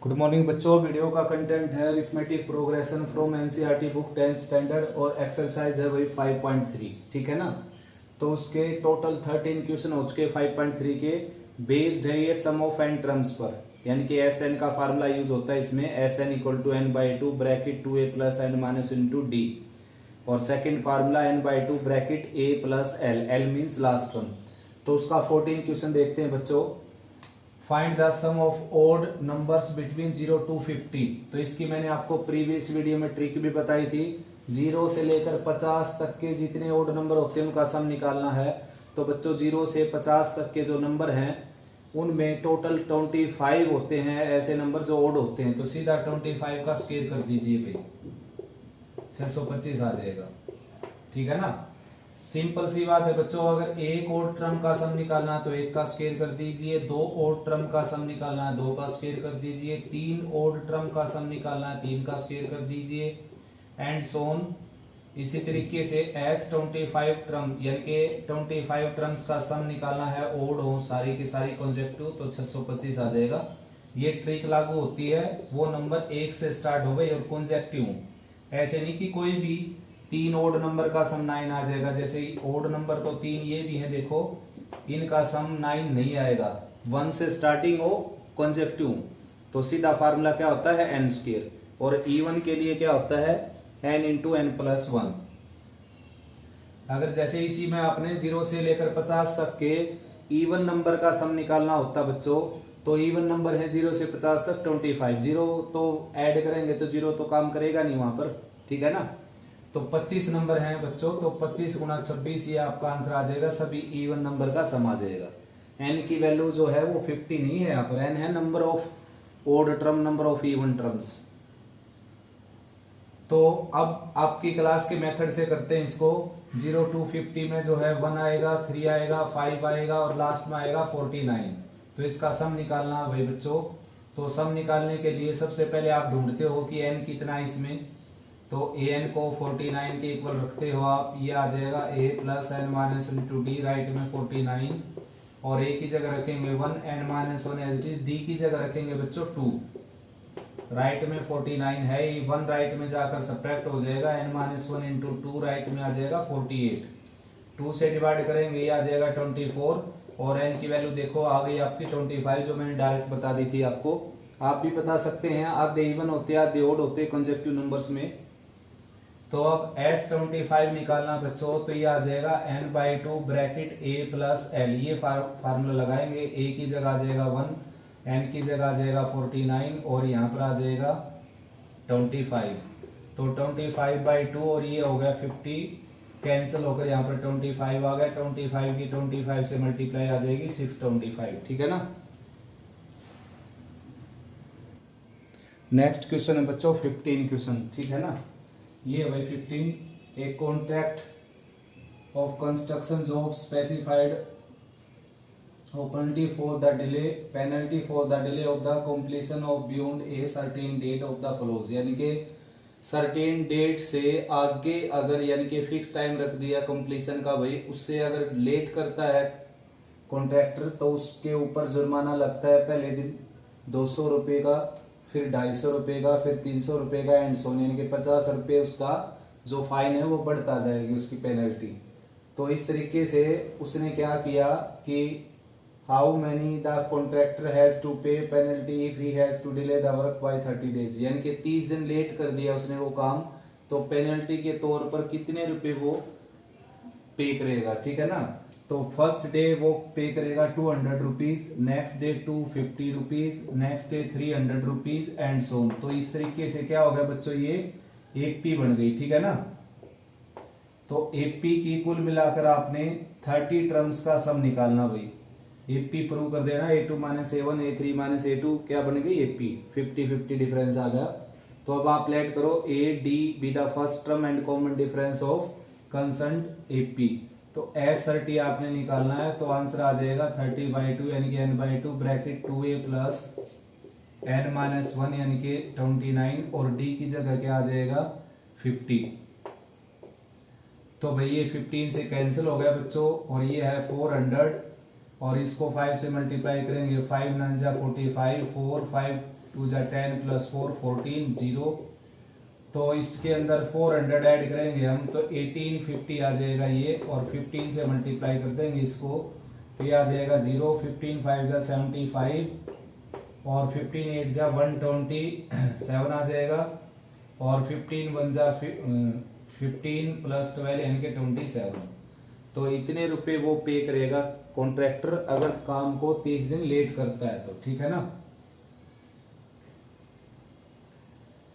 Good morning बच्चों। Video का content है arithmetic progression from NCERT book 10th standard और एक्सरसाइज है वही 5.3। ठीक है ना। तो उसके टोटल 13 क्वेश्चन हो चुके 5.3 के। बेस्ड है ये सम ऑफ एन टर्म्स पर, यानी कि एस एन का फार्मूला यूज होता है इसमें। S N equal to N by two bracket 2a plus N minus into D, और second formula N by two bracket A plus L, L means last term. तो उसका 14 question देखते हैं बच्चों। Find the sum of odd numbers between 0 to 50। तो इसकी मैंने आपको प्रीवियस वीडियो में ट्रिक भी बताई थी। 0 से लेकर 50 तक के जितने ओड नंबर होते हैं उनका सम निकालना है। तो बच्चों 0 से 50 तक के जो नंबर हैं उनमें टोटल 25 होते हैं ऐसे नंबर जो ओड होते हैं। तो सीधा 25 का स्क्वायर कर दीजिए भाई, 625 आ जाएगा। ठीक है ना। सिंपल सी बात है बच्चों। अगर एक ओड टर्म का सम निकालना है तो एक का स्क्वायर कर दीजिए, दो ओड टर्म का सम निकालना है दो का स्क्वायर कर दीजिए, तीन ओड टर्म का सम निकालना है तीन का स्क्वायर कर दीजिए, एंड सोन। इसी तरीके से एस 25 टर्म यानी कि 25 टर्म्स का सम निकालना है ओड हो सारी की सारी कॉन्जेक्टिव, तो 625 आ जाएगा। ये ट्रिक लागू होती है वो नंबर एक से स्टार्ट हो गई और कॉन्जेक्टिव। ऐसे नहीं कि कोई भी तीन ओड नंबर का सम 9 आ जाएगा। जैसे ओड नंबर तो तीन ये भी है, देखो इनका सम 9 नहीं आएगा। 1 से स्टार्टिंग हो कॉन्जेक्टिव, तो सीधा फार्मूला क्या होता है एन स्क्वायर। और इवन के लिए क्या होता है एन इंटू एन प्लस 1। अगर जैसे इसी में आपने 0 से लेकर 50 तक के इवन नंबर का सम निकालना होता बच्चों, तो इवन नंबर है 0 से 50 तक 25। 0 तो ऐड करेंगे तो 0 तो काम करेगा नहीं वहां पर। ठीक है ना। तो 25 नंबर हैं बच्चों, तो 25 गुणा 26 ये आपका आंसर आ जाएगा। सभी इवन नंबर का सम आ जाएगा। एन की वैल्यू जो है वो 50 नहीं है यहाँ पर। एन है number of odd term, number of even terms. तो अब आपकी क्लास के मेथड से करते हैं इसको। 0 to 50 में जो है 1 आएगा, 3 आएगा, 5 आएगा और लास्ट में आएगा 49। तो इसका सम निकालना है भाई बच्चों। तो सम निकालने के लिए सबसे पहले आप ढूंढते हो कि एन कितना है इसमें। तो ए एन को 49 के इक्वल रखते हो आप। ये आ जाएगा A plus N minus into D, right में 49 और ए की जगह रखेंगे 1, N minus 1 as it is, D की जगह रखेंगे बच्चों 2। राइट में 49 है, 1 राइट में जाकर सब्ट्रैक्ट हो जाएगा, एन माइनस 1 इंटू 2 राइट में आ जाएगा 48। 2 से डिवाइड करेंगे ये आ जाएगा 24 और एन की वैल्यू देखो आ गई आपकी 25, जो मैंने डायरेक्ट बता दी थी आपको। आप भी बता सकते हैं। आधे इवन होते हैं आधे ओड होते हैं कॉन्सेक्टिव नंबर्स में। तो अब एस 25 निकालना बच्चों, तो ये आ जाएगा N by two bracket A plus L. ये फार्मूला लगाएंगे। ए की जगह आ जाएगा 1, एन की जगह आ जाएगा 49 और यहाँ पर आ जाएगा 25। तो 25 बाई टू और ये हो गया 50, कैंसिल होकर यहाँ पर 25 आ गया। 25 की 25 से मल्टीप्लाई आ जाएगी 625। ठीक है ना। नेक्स्ट क्वेश्चन है बच्चों 15 क्वेश्चन। ठीक है ना। ये भाई 15, एक contract of construction job specified penalty for the delay of the completion of beyond a certain date of the floors. यानी कि सर्टेन डेट से आगे अगर यानी कि फिक्स टाइम रख दिया कंप्लीशन का भाई, उससे अगर लेट करता है कॉन्ट्रैक्टर तो उसके ऊपर जुर्माना लगता है। पहले दिन 200 रुपये का, फिर 250 रुपये का, फिर 300 रुपये का एंड सोन, यानी कि 50 रुपये उसका जो फाइन है वो बढ़ता जाएगी उसकी पेनल्टी। तो इस तरीके से उसने क्या किया कि how many the contractor has to pay penalty if he has to delay the work by 30 days. यानी कि 30 दिन लेट कर दिया उसने वो काम, तो पेनल्टी के तौर पर कितने रुपए वो पे करेगा। ठीक है ना। तो फर्स्ट डे वो पे करेगा 200 rupees, next day 250 rupees, next day 300 rupees and so. तो इस तरीके से क्या हो गया बच्चों, ये एपी बन गई। ठीक है ना। तो एपी की कुल मिलाकर आपने 30 टर्म्स का सम निकालना भाई। एपी प्रूव कर देना। A2 minus A1 A3 minus A2 क्या बन गई एपी। 50-50 डिफरेंस आ गया। तो अब आप लेट करो A D be the first term and common difference of concern AP. तो एस 30 आपने निकालना है, तो आंसर आ जाएगा 30/2 यानी कि n by two bracket 2a plus n minus 1 यानी कि 29 और d की जगह क्या आ जाएगा 50। तो भाई ये 15 से कैंसिल हो गया बच्चों और ये है 400 और इसको 5 से मल्टीप्लाई करेंगे, 5 9 जा 45, 4 5 2 जा 10 प्लस 4 14 0। तो इसके अंदर 400 ऐड करेंगे हम तो 1850 आ जाएगा ये, और 15 से मल्टीप्लाई कर देंगे इसको तो ये आ जाएगा 0। 15 5 जा 75 और 15 8 जा 127 आ जाएगा, और 15 1 जा 15 प्लस 12 यानी कि 27। तो इतने रुपए वो पे करेगा कॉन्ट्रैक्टर अगर काम को 30 दिन लेट करता है तो, ठीक है ना।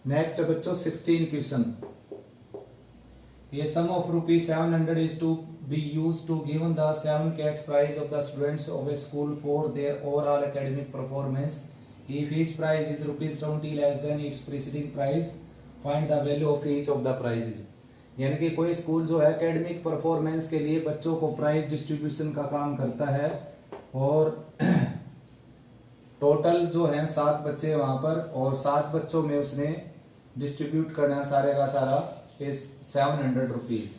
नेक्स्ट बच्चों 16 question. A sum of rupees 700 is to be used to given the 7 cash prize of the students of a school for their overall academic performance. If each prize is rupees 20 less than its preceding prize, find the value of each of the prizes. यानी कि कोई school जो है academic performance के लिए बच्चों को prize distribution का काम करता है, और टोटल जो है 7 बच्चे वहां पर, और 7 बच्चों में उसने डिस्ट्रीब्यूट करना सारे का सारा इस 700 रुपीज,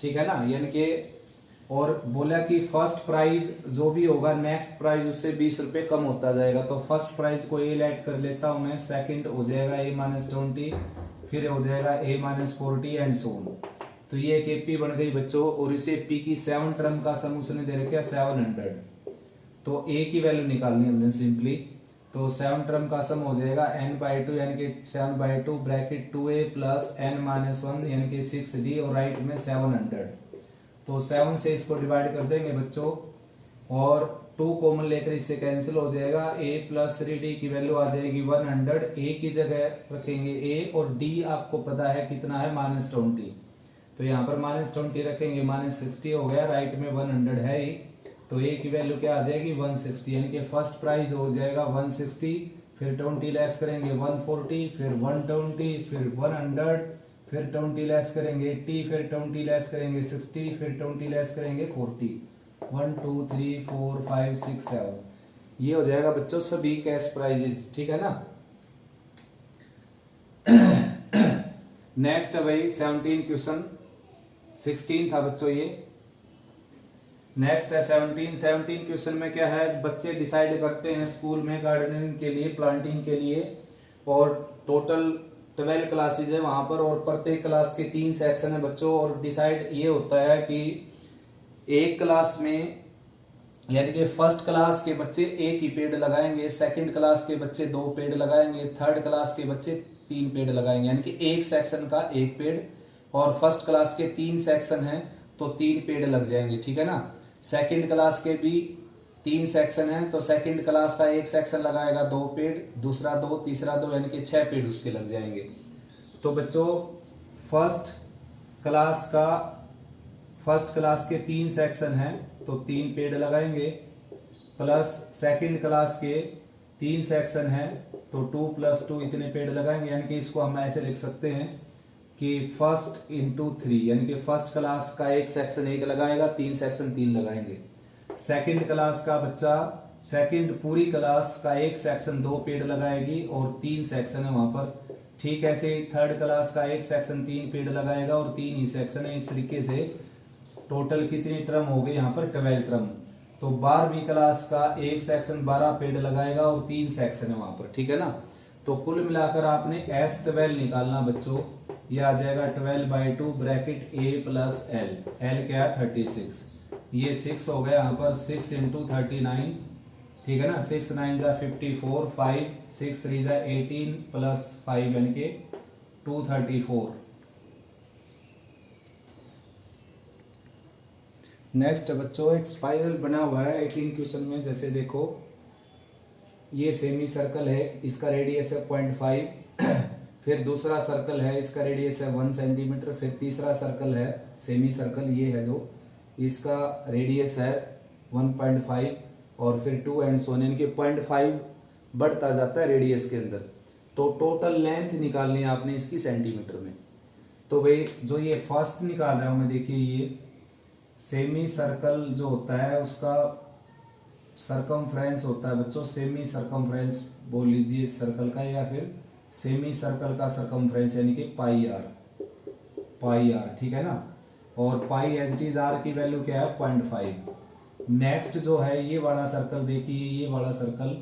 ठीक है ना। यानी कि और बोला कि फर्स्ट प्राइज जो भी होगा नेक्स्ट प्राइज उससे 20 रुपए कम होता जाएगा। तो फर्स्ट प्राइज को ए ऐड कर लेता हूं मैं, सेकंड हो जाएगा A-20, फिर हो जाएगा A-40 एंड सो ऑन। तो ये एक एपी बन गई बच्चों, और इस एपी की 7 टर्म का सम उसने दे रखा 700। तो ए की वैल्यू निकालनी हमने सिंपली, तो 7 टर्म का सम हो जाएगा n/2 यानी कि 7/2 ब्रैकेट 2a प्लस n-1 यानी कि 6d, और राइट में 700। तो 7 से इसको डिवाइड कर देंगे बच्चों, और 2 कॉमन लेकर इससे कैंसिल हो जाएगा। a प्लस 3d की वैल्यू आ जाएगी 100। a की जगह रखेंगे a, और d आपको पता है कितना है -20, तो यहाँ पर -20 रखेंगे, -60 हो गया, राइट में 100 है ही, तो a की वैल्यू क्या आ जाएगी 160। यानी कि फर्स्ट प्राइज हो जाएगा 160, फिर 20 लेस करेंगे 140, फिर 120, फिर 100, फिर 20 लेस करेंगे 80, फिर 20 लेस करेंगे 60, फिर 20 लेस करेंगे 40। 1 2 3 4 5 6 7 ये हो जाएगा बच्चों सभी कैश प्राइजेस, ठीक है ना। नेक्स्ट है भाई 17 क्वेश्चन, 16 था बच्चों ये। नेक्स्ट है 17 क्वेश्चन में क्या है, बच्चे डिसाइड करते हैं स्कूल में गार्डनिंग के लिए, प्लांटिंग के लिए, और टोटल 12 क्लासेज है वहां पर, और प्रत्येक क्लास के 3 सेक्शन है बच्चों। और डिसाइड ये होता है कि एक क्लास में यानी कि फर्स्ट क्लास के बच्चे एक ही पेड़ लगाएंगे, सेकंड क्लास के बच्चे 2 पेड़ लगाएंगे, थर्ड क्लास के बच्चे 3 पेड़ लगाएंगे, यानी कि एक सेक्शन का 1 पेड़, और फर्स्ट क्लास के 3 सेक्शन हैं तो 3 पेड़ लग जाएंगे, ठीक है ना। सेकंड क्लास के भी 3 सेक्शन हैं तो सेकंड क्लास का एक सेक्शन लगाएगा 2 पेड़, दूसरा 2, तीसरा 2, यानी कि 6 पेड़ उसके लग जाएंगे। तो बच्चों फर्स्ट क्लास के 3 सेक्शन हैं तो 3 पेड़ लगाएंगे, प्लस सेकंड क्लास के 3 सेक्शन हैं तो 2 + 2 इतने पेड़ लगाएंगे। यानी कि इसको हम ऐसे लिख सकते हैं कि फर्स्ट इंटू 3, यानी कि फर्स्ट क्लास का एक सेक्शन 1 लगाएगा, 3 सेक्शन 3 लगाएंगे। सेकंड क्लास का बच्चा सेकंड पूरी क्लास का एक सेक्शन 2 पेड़ लगाएगी और 3 सेक्शन है वहां पर। ठीक ऐसे थर्ड क्लास का एक सेक्शन 3 पेड़ लगाएगा और 3 ही सेक्शन है। इस तरीके से टोटल कितनी टर्म हो गई यहाँ पर 12 टर्म। तो 12वीं क्लास का एक सेक्शन 12 पेड़ लगाएगा और 3 सेक्शन है वहां पर, ठीक है ना। तो कुल मिलाकर आपने S12 निकालना बच्चों, ये आ जाएगा 12/2 ब्रैकेट A + L, L क्या है 36, ये 6 हो गया यहाँ पर 6 × 39, ठीक है ना। 6 9 जा 54, 5 6 3 जा 18 + 5 यानी कि 234। नेक्स्ट बच्चों एक स्पाइरल बना हुआ है 18 क्वेश्चन में। जैसे देखो ये सेमी सर्कल है, इसका रेडियस है 0.5, फिर दूसरा सर्कल है इसका रेडियस है 1 सेंटीमीटर, फिर तीसरा सर्कल है सेमी सर्कल ये है जो इसका रेडियस है 1.5 और फिर 2 एंड सो ऑन, यानी कि 0.5 बढ़ता जाता है रेडियस के अंदर। तो टोटल लेंथ निकालनी है आपने इसकी सेंटीमीटर में। तो भाई जो ये फर्स्ट निकाल रहा हूं मैं, देखिए ये सेमी सर्कल जो होता है उसका सरकमफ्रेंस होता है बच्चों, सेमी सरकमफ्रेंस बोल लीजिए सर्कल का, या फिर सेमी सर्कल का सरकमफ्रेंस यानी कि पाई आर, ठीक है ना। और पाई एच डी आर की वैल्यू क्या है 0.5। नेक्स्ट जो है ये वाला सर्कल देखिए, ये वाला सर्कल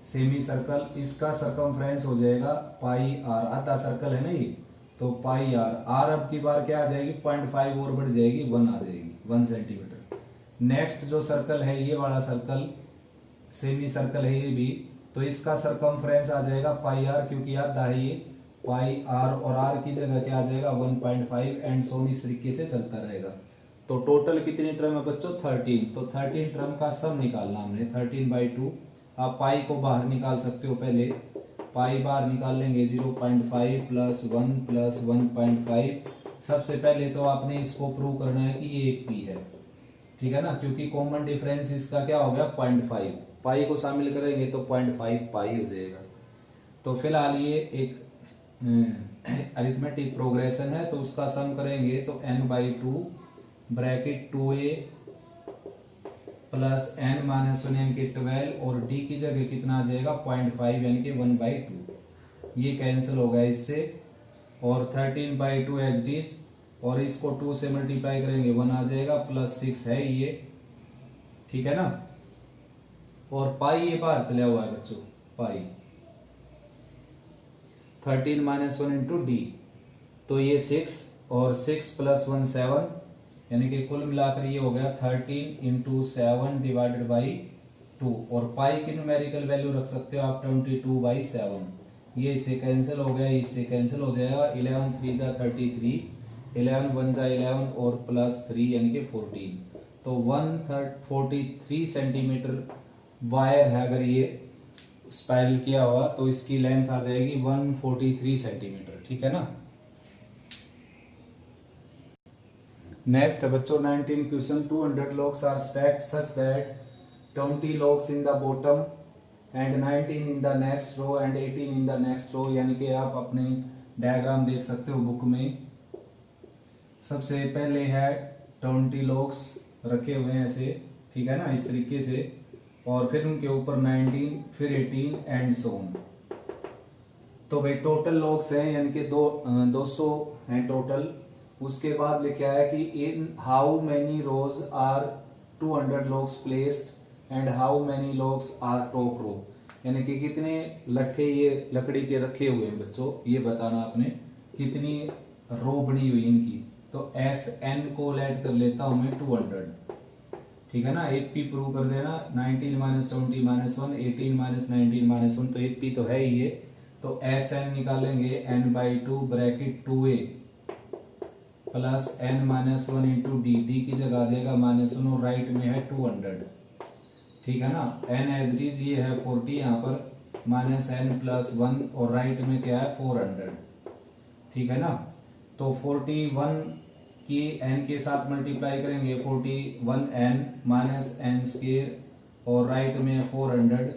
सेमी सर्कल, इसका सरकमफ्रेंस हो जाएगा पाई आर, आधा सर्कल है ना ये, तो पाई आर, आर अब की बार क्या आ जाएगी 0.5 और बढ़ जाएगी 1 आ जाएगी 1 सेंटीमीटर। नेक्स्ट जो सर्कल है ये वाला सर्कल सेमी सर्कल है ये भी, तो इसका सरकमफ्रेंस आ जाएगा पाई आर, क्योंकि आधा है ये, पाई आर, और आर की जगह क्या आ जाएगा 1.5 एंड सोन इस तरीके से चलता रहेगा। तो टोटल कितनी टर्म है बच्चों 13, तो 13 टर्म का सम निकालना हमने 13/2। आप पाई को बाहर निकाल सकते हो, पहले पाई बाहर निकाल लेंगे 0.5 प्लस 1 प्लस 1.5। सबसे पहले तो आपने इसको प्रूव करना है कि ये एक पी है, ठीक है ना, क्योंकि कॉमन डिफरेंस इसका क्या हो गया 0.5, पाई को शामिल करेंगे तो 0.5 पाई हो जाएगा। तो फिलहाल ये एक अरिथमेटिक प्रोग्रेशन है, तो उसका सम करेंगे तो n/2 bracket 2a plus n minus 1 यानी कि 12, और d की जगह कितना आ जाएगा 0.5 यानी कि 1/2, ये कैंसिल हो गया इससे, और 13/2 एज इट इज, और इसको 2 से मल्टीप्लाई करेंगे 1 आ जाएगा, प्लस 6 है ये, ठीक है ना, और पाई ये बाहर चला हुआ है बच्चों, पाई 13 माइनस 1 इंटू डी, तो ये 6 और 6 प्लस 1 7, यानी कि कुल मिलाकर ये हो गया 13 इंटू 7 डिवाइडेड बाई 2, और पाई की न्यूमेरिकल वैल्यू रख सकते हो आप 22/7, ये इससे कैंसिल हो गया, इससे कैंसिल हो जाएगा, 11 3 जा 33, 11 1 जा 11 और प्लस 3 यानी कि 14, तो 143 सेंटीमीटर वायर है, अगर ये स्पाइरल किया हुआ तो इसकी लेंथ आ जाएगी 143 सेंटीमीटर, ठीक है ना। नेक्स्ट है बच्चों 19 question, 200 logs are stacked such that 20 logs in the bottom and 19 in the next row and 18 in the next row, यानी कि आप अपने डायग्राम देख सकते हो बुक में। सबसे पहले है 20 logs रखे हुए हैं ऐसे, ठीक है ना, इस तरीके से, और फिर उनके ऊपर 19, फिर 18 एंड सो ऑन। तो भाई टोटल logs हैं यानी कि 200 हैं टोटल। उसके बाद लिखा है कि in how many rows are 200 logs placed and how many logs are top row, यानी कि कितने लट्ठे ये लकड़ी के रखे हुए हैं बच्चों, ये बताना आपने, कितनी रो बनी हुई इनकी। तो एस एन को ऐड कर लेता हूं मैं 200, ठीक है ना, 8p प्रूव कर देना, 19 माइनस 20 माइनस 1, 18 माइनस 19 माइनस 1, तो 8p तो है ही ये, तो एस एन निकालेंगे n/2 bracket 2a plus n minus 1 into D, D की जगह आ जाएगा -1 और राइट में है 200, ठीक है ना, n एज इट इज ये है 40 यहाँ पर, माइनस n प्लस 1 और राइट में क्या है 400, ठीक है ना। तो 41 की n के साथ मल्टीप्लाई करेंगे 41n माइनस n स्क्वायर, और राइट में 400,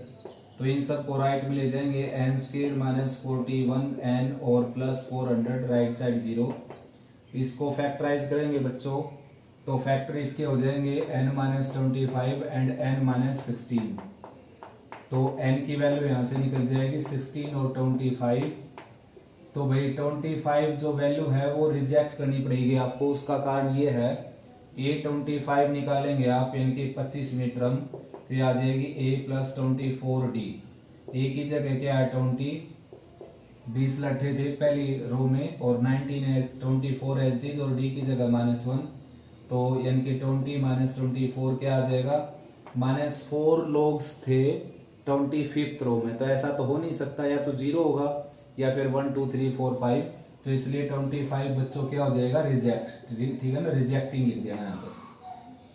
तो इन सब को राइट में ले जाएंगे, n स्क्वायर माइनस 41n और प्लस 400, राइट साइड 0, इसको फैक्टराइज करेंगे बच्चों, तो फैक्टर इसके हो जाएंगे n minus 25 and n minus 16, तो n की वैल्यू यहां से निकल जाएगी 16 और 25, तो भाई 25 जो वैल्यू है वो रिजेक्ट करनी पड़ेगी आपको, उसका कारण ये है, a25 निकालेंगे आप यानी कि 25 मीटर, तो ये आ जाएगी a प्लस 24d, a की जगह क्या है 20, 20 लट्ठे थे पहली रो में, और 19 है 24 एज इट इज, और डी की जगह -1, तो यानी कि 20 माइनस 24 क्या आ जाएगा, -4 लोग्स थे 25th रो में, तो ऐसा तो हो नहीं सकता, या तो 0 होगा या फिर 1 2 3 4 5, तो इसलिए 25 बच्चों क्या हो जाएगा रिजेक्ट, ठीक है ना, रिजेक्टिंग लिख देना यहाँ पर।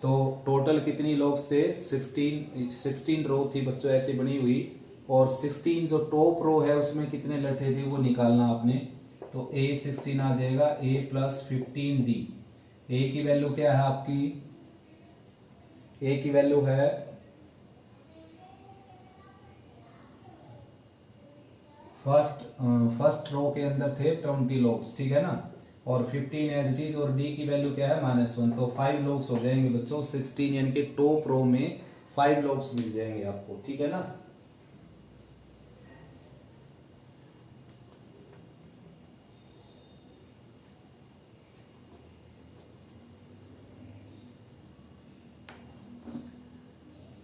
तो टोटल कितनी लोग्स थे 16 रो थी बच्चों ऐसी बनी हुई, और 16 जो टॉप रो है उसमें कितने लट्ठे थे वो निकालना आपने, तो A16 आ जाएगा A प्लस 15D, A की वैल्यू क्या है आपकी, A की वैल्यू है फर्स्ट रो के अंदर थे 20 लोग्स, ठीक है ना, और 15 एज इट इज, और D की वैल्यू क्या है -1, तो 5 लोग्स हो जाएंगे बच्चों 16, यानी कि टॉप रो में 5 लोग्स मिल जाएंगे आपको, ठीक है ना।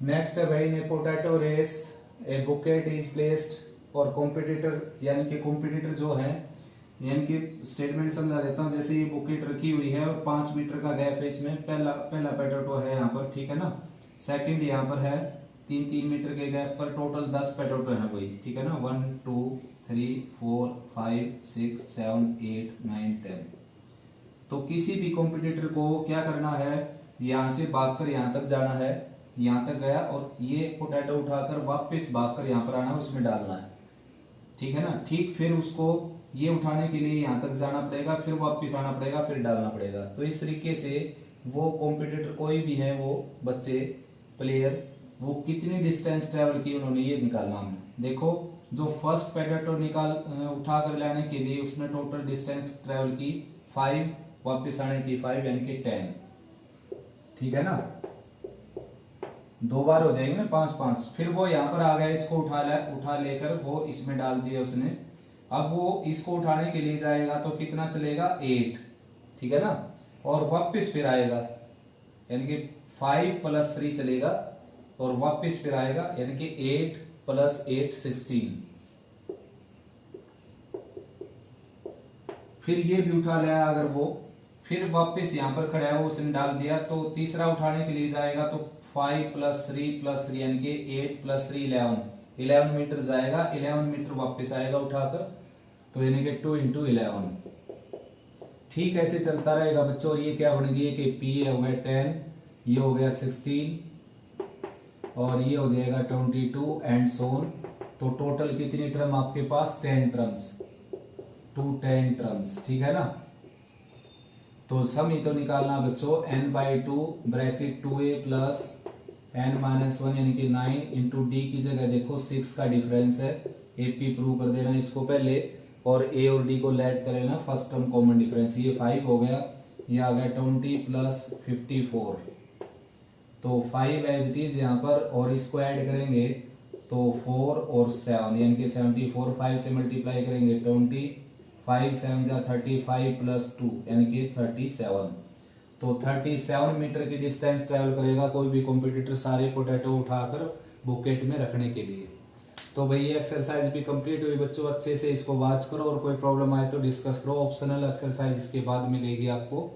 नेक्स्ट है भाई, in a potato race a bucket is placed और कॉम्पिटिटर, यानी कि कॉम्पिटिटर जो है, यानी कि स्टेटमेंट समझा देता हूँ। जैसे ये बुकेट रखी हुई है और 5 मीटर का गैप है इसमें, पहला पोटैटो है यहाँ पर, ठीक है ना। सेकंड यहाँ पर है 3 मीटर के गैप पर टोटल 10 पोटैटो है भाई, ठीक है ना। 1 2 3 4 5 6 7 8 9 10। तो किसी भी कॉम्पिटिटर को क्या करना है, यहाँ से भागकर यहाँ तक जाना है, यहाँ तक गया और ये पोटैटो उठाकर वापस भागकर यहाँ पर आना है, उसमें डालना है, ठीक है ना। ठीक फिर उसको ये उठाने के लिए यहाँ तक जाना पड़ेगा, फिर वापस आना पड़ेगा, फिर डालना पड़ेगा। तो इस तरीके से वो कॉम्पिटिटर कोई भी है, वो बच्चे प्लेयर, वो कितनी डिस्टेंस ट्रेवल की उन्होंने ये निकालना हमने। देखो जो फर्स्ट पोटैटो उठा कर लाने के लिए उसने टोटल डिस्टेंस ट्रेवल की 5, वापस आने की 5, यानी कि 10, ठीक है ना। 2 बार हो जाएंगे ना, 5 5। फिर वो यहाँ पर आ गया, इसको उठा लेकर वो इसमें डाल दिया उसने। अब वो इसको उठाने के लिए जाएगा तो कितना चलेगा, 8, ठीक है ना। और वापस फिर आएगा, यानी कि 5 + 3 चलेगा और वापस फिर आएगा, यानी कि 8 + 8 16। फिर ये भी उठा लिया अगर वो, फिर वापस यहाँ पर खड़ा है वो उसने डाल दिया, तो तीसरा उठाने के लिए जाएगा तो 5 + 3 + 3, यानी कि 8 + 3 11 मीटर जाएगा, 11 मीटर वापस आएगा उठाकर, तो यानी कि 2 × 11। ठीक ऐसे चलता रहेगा बच्चों। और ये क्या बन गई कि P हो गया 10, ये हो गया 16 और ये हो जाएगा 22 एंड सो ऑन। तो टोटल कितनी टर्म आपके पास, 10 टर्म्स, 2 10 टर्म्स, ठीक है ना। तो सम ही तो निकालना बच्चों, n/2 ब्रैकेट 2a + n-1 यानी कि 9 इंटू डी की जगह देखो 6 का डिफरेंस है, AP प्रूव कर देना इसको पहले, और a और d को लेट कर लेना, फर्स्ट टर्म कॉमन डिफरेंस, ये 5 हो गया, ये आ गया 20 + 54, तो 5 एज इट इज यहाँ पर, और इसको ऐड करेंगे तो 4 और 7 यानी कि 74, 5 से मल्टीप्लाई करेंगे 20, 5 7 जा 35 + 2 यानी कि 37। तो 37 मीटर की डिस्टेंस ट्रेवल करेगा कोई भी कॉम्पिटिटर सारे पोटैटो उठाकर बुकेट में रखने के लिए। तो भाई ये एक्सरसाइज भी कंप्लीट हुई बच्चों, अच्छे से इसको वॉच करो और कोई प्रॉब्लम आए तो डिस्कस करो। ऑप्शनल एक्सरसाइज इसके बाद मिलेगी आपको।